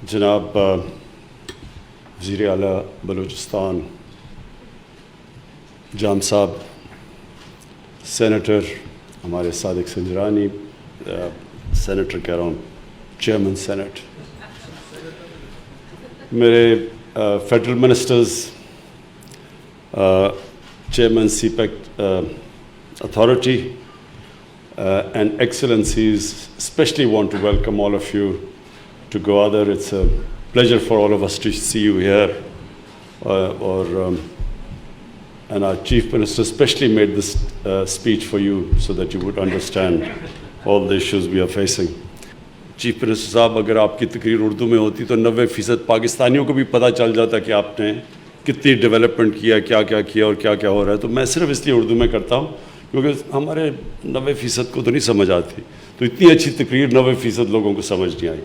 जनाब वज़ीर आला बलूचिस्तान जाम साहब, सेनेटर हमारे सादिक संजरानी, सेनेटर कह रहा हूँ, चेयरमैन सेनेट, मेरे federal ministers, chairman CPEC authority, and excellencies, especially want to welcome all of you to Gwadar. It's a pleasure for all of us to see you here. And our Chief Minister especially made this speech for you so that you would understand all the issues we are facing. Chief minister साहब, अगर आपकी तकरीर उर्दू में होती तो 90% पाकिस्तानियों को भी पता चल जाता कि आपने कितनी डेवलपमेंट किया, क्या क्या किया और क्या क्या हो रहा है। तो मैं सिर्फ इसलिए उर्दू में करता हूँ क्योंकि हमारे 90% को तो नहीं समझ आती, तो इतनी अच्छी तकरीर 90% लोगों को समझ नहीं आई।